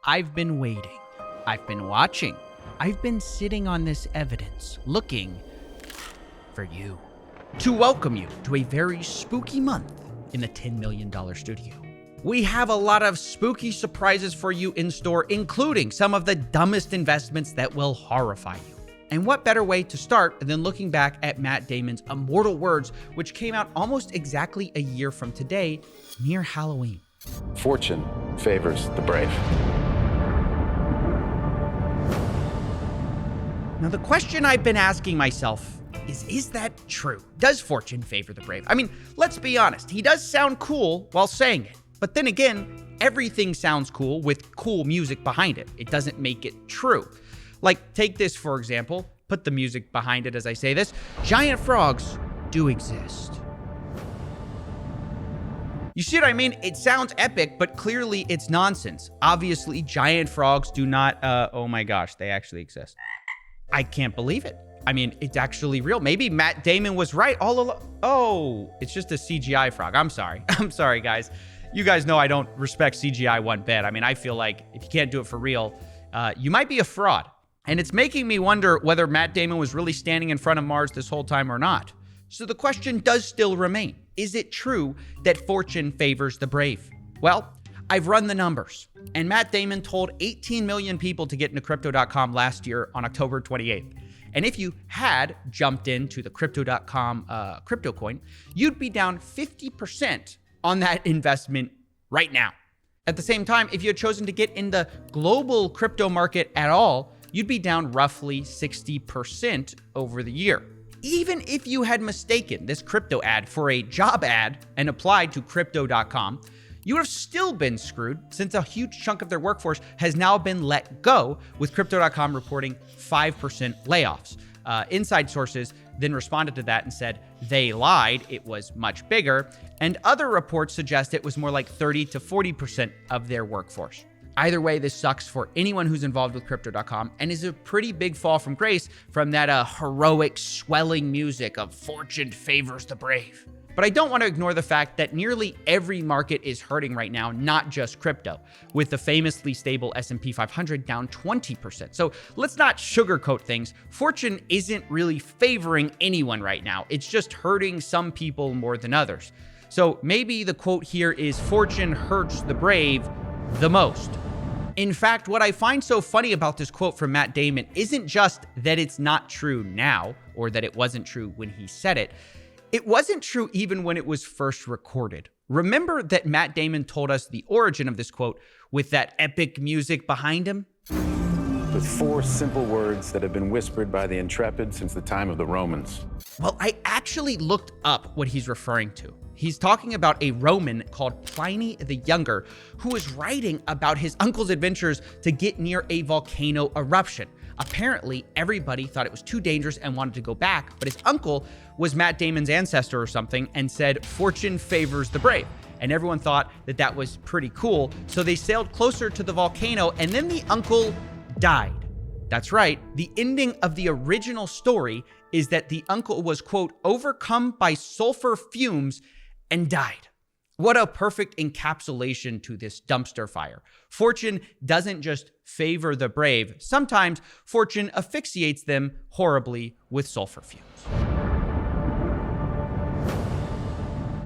I've been waiting. I've been watching. I've been sitting on this evidence, looking for you. To welcome you to a very spooky month in the $10 million studio. We have a lot of spooky surprises for you in store, including some of the dumbest investments that will horrify you. And what better way to start than looking back at Matt Damon's immortal words, which came out almost exactly a year from today, near Halloween. Fortune favors the brave. Now, the question I've been asking myself is that true? Does fortune favor the brave? I mean, let's be honest. He does sound cool while saying it. But then again, everything sounds cool with cool music behind it. It doesn't make it true. Like, take this, for example. Put the music behind it as I say this. Giant frogs do exist. You see what I mean? It sounds epic, but clearly it's nonsense. Obviously, giant frogs do not, oh my gosh, they actually exist. I can't believe it. I mean, it's actually real. Maybe Matt Damon was right all along. Oh, it's just a CGI frog. I'm sorry. I'm sorry, guys. You guys know I don't respect CGI one bit. I mean, I feel like if you can't do it for real, you might be a fraud. And it's making me wonder whether Matt Damon was really standing in front of Mars this whole time or not. So the question does still remain. Is it true that fortune favors the brave? Well, I've run the numbers, and Matt Damon told 18 million people to get into Crypto.com last year on October 28th. And if you had jumped into the Crypto.com crypto coin, you'd be down 50% on that investment right now. At the same time, if you had chosen to get in the global crypto market at all, you'd be down roughly 60% over the year. Even if you had mistaken this crypto ad for a job ad and applied to Crypto.com, you would have still been screwed since a huge chunk of their workforce has now been let go, with Crypto.com reporting 5% layoffs. Inside sources then responded to that and said they lied, it was much bigger, and other reports suggest it was more like 30 to 40% of their workforce. Either way, this sucks for anyone who's involved with Crypto.com and is a pretty big fall from grace from that heroic, swelling music of fortune favors the brave. But I don't want to ignore the fact that nearly every market is hurting right now, not just crypto, with the famously stable S&P 500 down 20%. So let's not sugarcoat things. Fortune isn't really favoring anyone right now. It's just hurting some people more than others. So maybe the quote here is fortune hurts the brave the most. In fact, what I find so funny about this quote from Matt Damon isn't just that it's not true now, or that it wasn't true when he said it. It wasn't true even when it was first recorded. Remember that Matt Damon told us the origin of this quote with that epic music behind him? With 4 simple words that have been whispered by the intrepid since the time of the Romans. Well, I actually looked up what he's referring to. He's talking about a Roman called Pliny the Younger, who was writing about his uncle's adventures to get near a volcano eruption. Apparently, everybody thought it was too dangerous and wanted to go back, but his uncle was Matt Damon's ancestor or something and said, fortune favors the brave. And everyone thought that that was pretty cool, so they sailed closer to the volcano, and then the uncle died. That's right, the ending of the original story is that the uncle was, quote, overcome by sulfur fumes and died. What a perfect encapsulation to this dumpster fire. Fortune doesn't just favor the brave. Sometimes fortune asphyxiates them horribly with sulfur fumes.